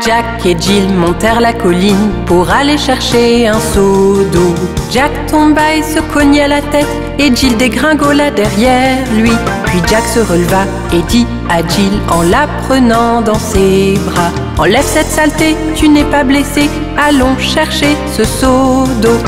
Jack et Jill montèrent la colline pour aller chercher un seau d'eau. Jack tomba et se cogna la tête et Jill dégringola derrière lui. Puis Jack se releva et dit à Jill en la prenant dans ses bras: enlève cette saleté, tu n'es pas blessé, allons chercher ce seau d'eau.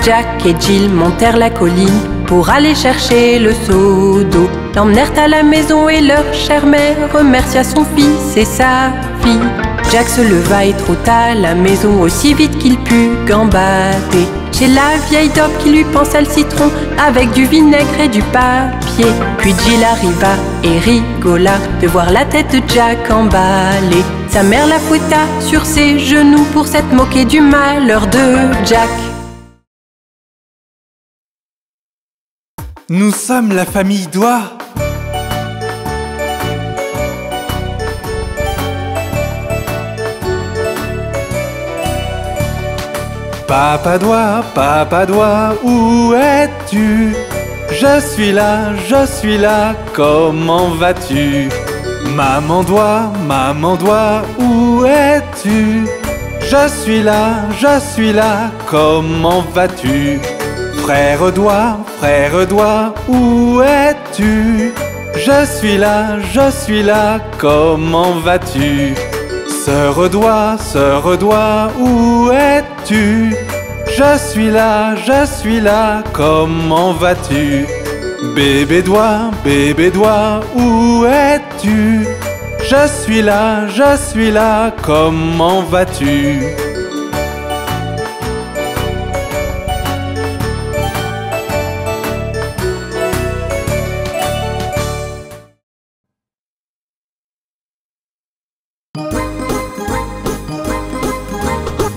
Jack et Jill montèrent la colline pour aller chercher le seau d'eau. L'emmenèrent à la maison et leur chère mère remercia son fils et sa fille. Jack se leva et trotta à la maison aussi vite qu'il put gambader. Chez la vieille daube qui lui pansa le citron avec du vinaigre et du papier. Puis Jill arriva et rigola de voir la tête de Jack emballée. Sa mère la fouetta sur ses genoux pour s'être moquée du malheur de Jack. Nous sommes la famille Doigt. Papa Doigt, où es-tu? Je suis là, comment vas-tu? Maman Doigt, où es-tu? Je suis là, comment vas-tu? Frère Doigt, où es-tu? Je suis là, comment vas-tu? Sœur Doigt, où es-tu? Je suis là, comment vas-tu? Bébé Doigt, où es-tu? Je suis là, comment vas-tu?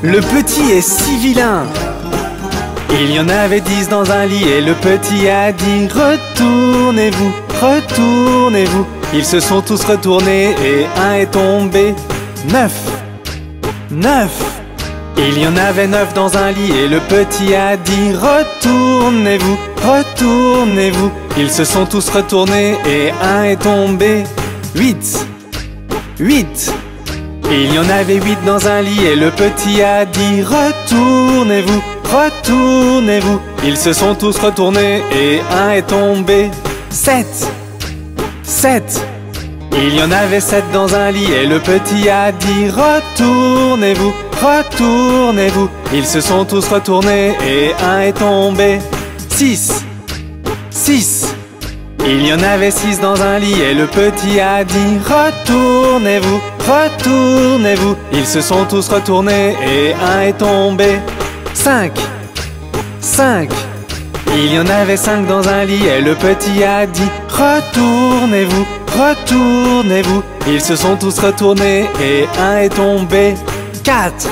Le petit est si vilain. Il y en avait 10 dans un lit et le petit a dit: retournez-vous, retournez-vous. Ils se sont tous retournés et un est tombé. 9. Il y en avait 9 dans un lit et le petit a dit: retournez-vous, retournez-vous. Ils se sont tous retournés et un est tombé. 8. Il y en avait 8 dans un lit et le petit a dit: retournez-vous, retournez-vous. Ils se sont tous retournés et un est tombé. 7. Il y en avait 7 dans un lit et le petit a dit: retournez-vous, retournez-vous. Ils se sont tous retournés et un est tombé. 6. Il y en avait 6 dans un lit et le petit a dit: retournez-vous, retournez-vous. Ils se sont tous retournés et un est tombé. 5. Il y en avait 5 dans un lit et le petit a dit: retournez-vous, retournez-vous. Ils se sont tous retournés et un est tombé. 4.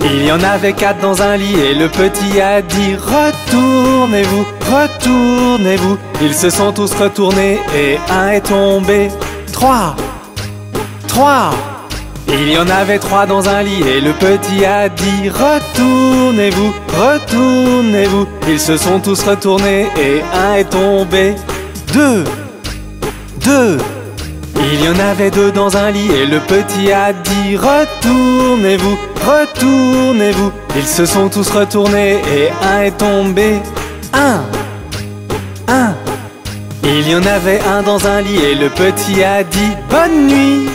Il y en avait 4 dans un lit et le petit a dit: retournez-vous, retournez-vous. Ils se sont tous retournés et un est tombé. 3. Il y en avait 3 dans un lit et le petit a dit: retournez-vous, retournez-vous. Ils se sont tous retournés et un est tombé. 2. Il y en avait 2 dans un lit et le petit a dit: retournez-vous, retournez-vous. Ils se sont tous retournés et un est tombé. 1. Il y en avait 1 dans un lit et le petit a dit: bonne nuit.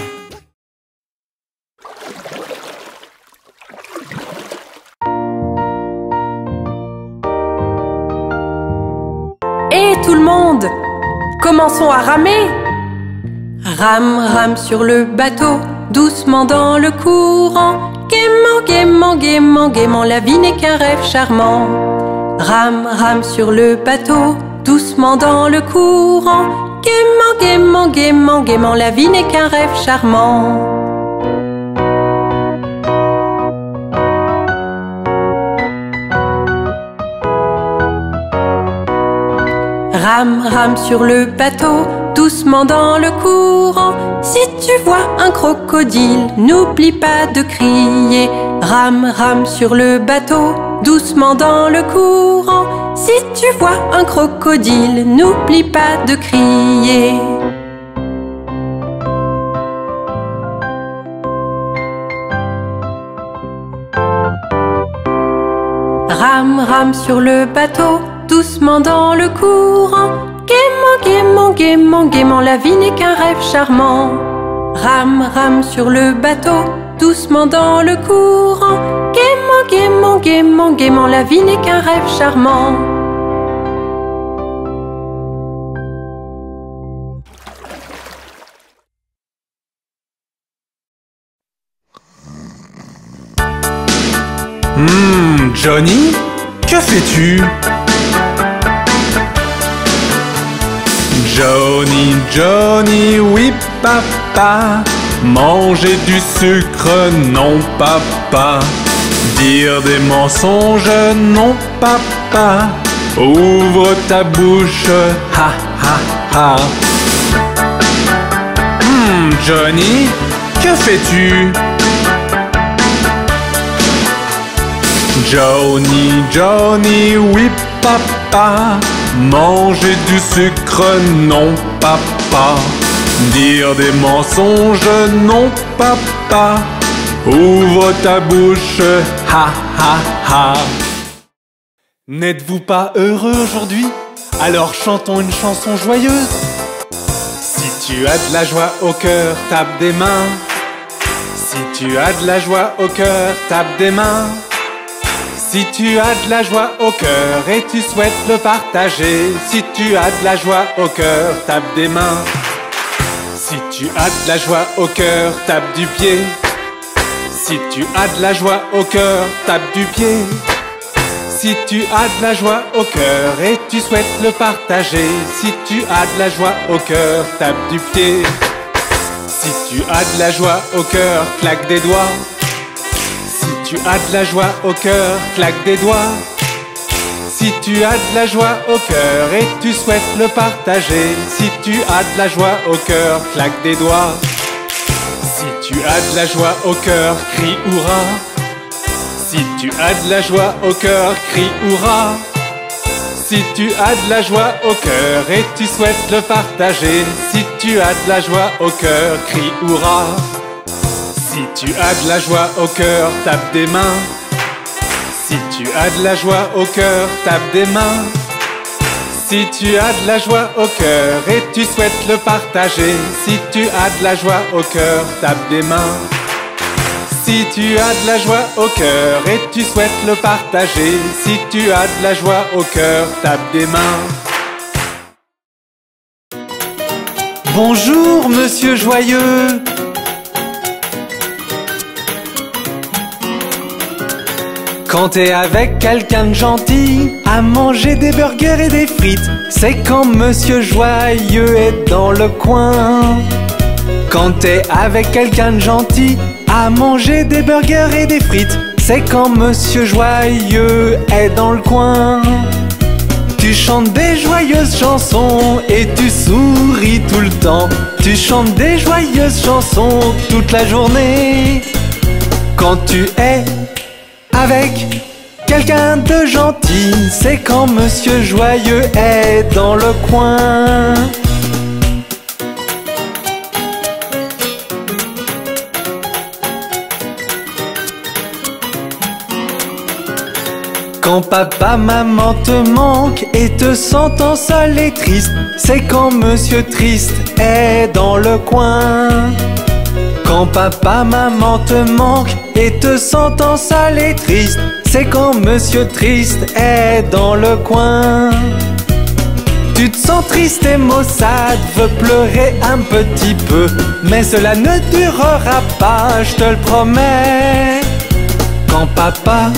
Et tout le monde, commençons à ramer. Rame, rame sur le bateau, doucement dans le courant. Gaiement, gaiement, gaiement, gaiement, la vie n'est qu'un rêve charmant. Rame, rame sur le bateau, doucement dans le courant. Gaiement, gaiement, gaiement, gaiement, la vie n'est qu'un rêve charmant. Rame, rame sur le bateau, doucement dans le courant. Si tu vois un crocodile, n'oublie pas de crier. Rame, rame sur le bateau, doucement dans le courant. Si tu vois un crocodile, n'oublie pas de crier. Rame, rame sur le bateau, doucement dans le courant. Gaiement, gaiement, gaiement, gaiement, la vie n'est qu'un rêve charmant. Rame, rame sur le bateau, doucement dans le courant. Gaiement, gaiement, gaiement, gaiement, la vie n'est qu'un rêve charmant. Johnny, que fais-tu? Johnny, Johnny, oui papa. Manger du sucre, non papa. Dire des mensonges, non papa. Ouvre ta bouche, ha ha ha. Johnny, que fais-tu? Johnny, Johnny, oui papa. Manger du sucre, non papa. Dire des mensonges, non papa. Ouvre ta bouche, ha ha ha. N'êtes-vous pas heureux aujourd'hui? Alors chantons une chanson joyeuse. Si tu as de la joie au cœur, tape des mains. Si tu as de la joie au cœur, tape des mains. Si tu as de la joie au cœur et tu souhaites le partager, si tu as de la joie au cœur, tape des mains. Si tu as de la joie au cœur, tape du pied. Si tu as de la joie au cœur, tape du pied. Si tu as de la joie au cœur et tu souhaites le partager, si tu as de la joie au cœur, tape du pied. Si tu as de la joie au cœur, claque des doigts. Si tu as de la joie au cœur, claque des doigts. Si tu as de la joie au cœur et tu souhaites le partager, si tu as de la joie au cœur, claque des doigts. Si tu as de la joie au cœur, crie hurrah. Si tu as de la joie au cœur, crie hurrah. Si tu as de la joie au cœur et tu souhaites le partager, si tu as de la joie au cœur, crie hurrah. Si tu as de la joie au cœur, tape des mains. Si tu as de la joie au cœur, tape des mains. Si tu as de la joie au cœur et tu souhaites le partager, si tu as de la joie au cœur, tape des mains. Si tu as de la joie au cœur et tu souhaites le partager, si tu as de la joie au cœur, tape des mains. Bonjour, monsieur joyeux. Quand t'es avec quelqu'un de gentil, à manger des burgers et des frites, c'est quand monsieur joyeux est dans le coin. Quand t'es avec quelqu'un de gentil, à manger des burgers et des frites, c'est quand monsieur joyeux est dans le coin. Tu chantes des joyeuses chansons et tu souris tout le temps. Tu chantes des joyeuses chansons toute la journée. Quand tu es avec quelqu'un de gentil, c'est quand monsieur joyeux est dans le coin. Quand papa, maman te manque et te sentant seul et triste, c'est quand monsieur triste est dans le coin. Quand papa, maman te manque et te sentant seul et triste, c'est quand monsieur triste est dans le coin. Tu te sens triste et maussade, veux pleurer un petit peu, mais cela ne durera pas, je te le promets. Quand papa,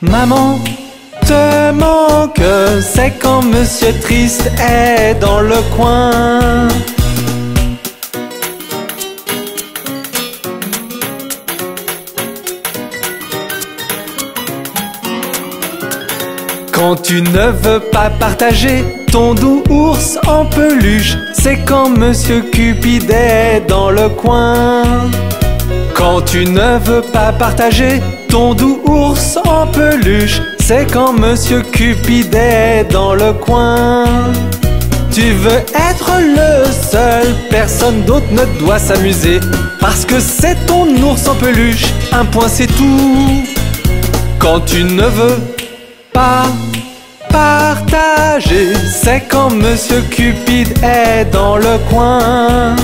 maman te manque, c'est quand monsieur triste est dans le coin. Quand tu ne veux pas partager ton doux ours en peluche, c'est quand monsieur Cupid est dans le coin. Quand tu ne veux pas partager ton doux ours en peluche, c'est quand monsieur Cupid est dans le coin. Tu veux être le seul, personne d'autre ne doit s'amuser, parce que c'est ton ours en peluche, un point c'est tout. Quand tu ne veux Partager, c'est quand Monsieur Cupide est dans le coin.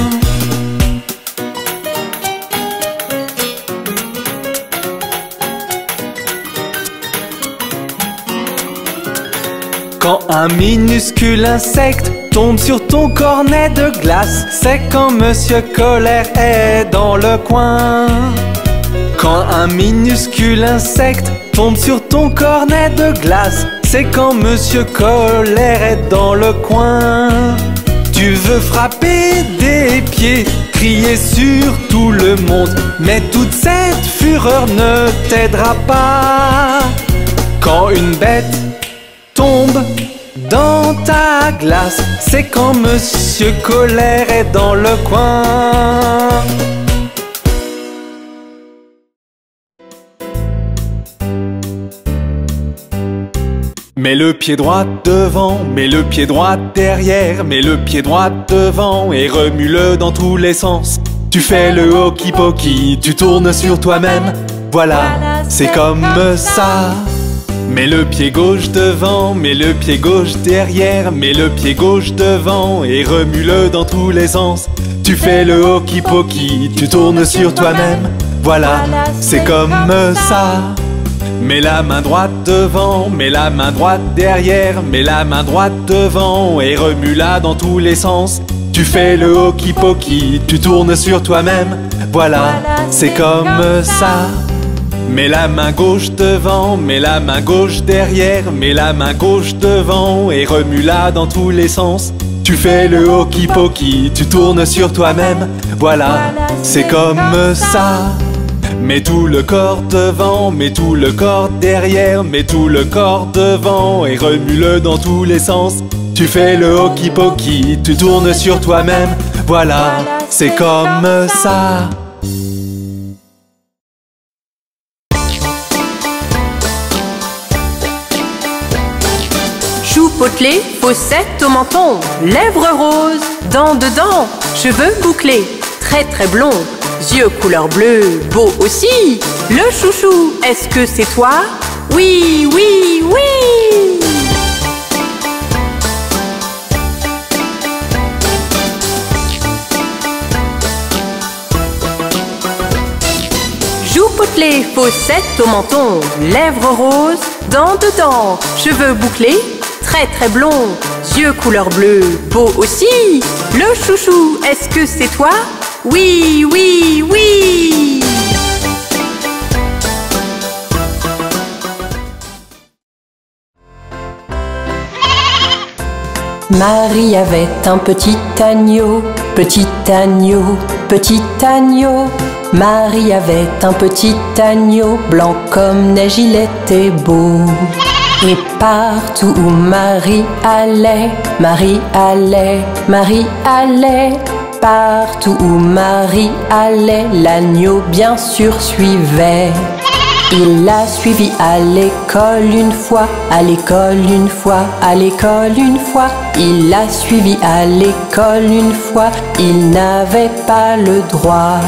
Quand un minuscule insecte tombe sur ton cornet de glace, c'est quand Monsieur Colère est dans le coin. Quand un minuscule insecte tombe sur ton cornet de glace, c'est quand Monsieur Colère est dans le coin. Tu veux frapper des pieds, crier sur tout le monde, mais toute cette fureur ne t'aidera pas. Quand une bête tombe dans ta glace, c'est quand Monsieur Colère est dans le coin. Mets le pied droit devant, mets le pied droit derrière, mets le pied droit devant et remue-le dans tous les sens. Tu fais le hokey-pokey, tu tournes sur toi-même. Voilà, c'est comme ça. Mets le pied gauche devant, mets le pied gauche derrière, mets le pied gauche devant et remue-le dans tous les sens. Tu fais le hokey-pokey, tu tournes sur toi-même. Voilà, c'est comme ça. Mets la main droite devant, mets la main droite derrière, mets la main droite devant et remue-la dans tous les sens. Tu fais le hokey-pokey, tu tournes sur toi-même. Voilà, c'est comme ça. Mets la main gauche devant, mets la main gauche derrière, mets la main gauche devant et remue-la dans tous les sens. Tu fais le hokey-pokey, tu tournes sur toi-même. Voilà, c'est comme ça. Mets tout le corps devant, mets tout le corps derrière, mets tout le corps devant et remue-le dans tous les sens. Tu fais le hokey-pokey, tu tournes sur toi-même. Voilà, c'est comme ça. Joues potelées, fossettes au menton, lèvres roses, dents dedans, cheveux bouclés, très très blonds, yeux couleur bleue, beau aussi. Le chouchou, est-ce que c'est toi? Oui, oui, oui. Joues potelées, fossettes au menton, lèvres roses, dents dedans, cheveux bouclés, très très blond, yeux couleur bleue, beau aussi. Le chouchou, est-ce que c'est toi? Oui, oui, oui. Marie avait un petit agneau, petit agneau, petit agneau. Marie avait un petit agneau, blanc comme neige, il était beau. Et partout où Marie allait, Marie allait, Marie allait. Partout où Marie allait, l'agneau bien sûr suivait. Il l'a suivi à l'école une fois, à l'école une fois, à l'école une fois. Il l'a suivi à l'école une fois, il n'avait pas le droit.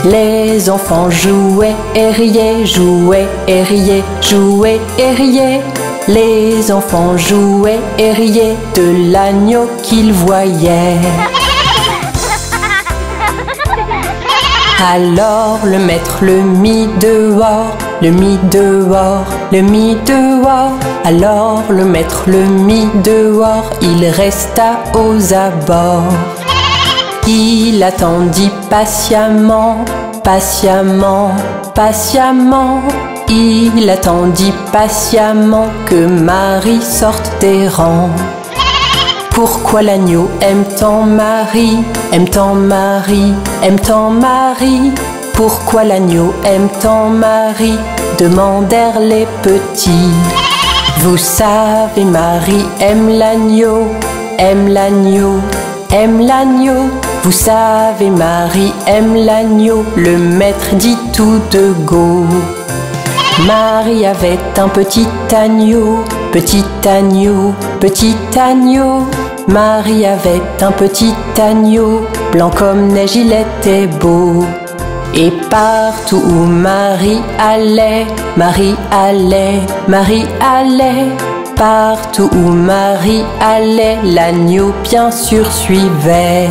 Les enfants jouaient et riaient, jouaient et riaient, jouaient et riaient. Les enfants jouaient et riaient de l'agneau qu'ils voyaient. Alors le maître le mit dehors, le mit dehors, le mit dehors. Alors le maître le mit dehors, il resta aux abords. Il attendit patiemment, patiemment, patiemment. Il attendit patiemment que Marie sorte des rangs. Pourquoi l'agneau aime tant Marie, aime tant Marie, aime tant Marie? Pourquoi l'agneau aime tant Marie? Demandèrent les petits. Vous savez, Marie aime l'agneau, aime l'agneau, aime l'agneau. Vous savez, Marie aime l'agneau, le maître dit tout de go. Marie avait un petit agneau, petit agneau, petit agneau. Marie avait un petit agneau, blanc comme neige, il était beau. Et partout où Marie allait, Marie allait, Marie allait. Partout où Marie allait, l'agneau bien sûr suivait.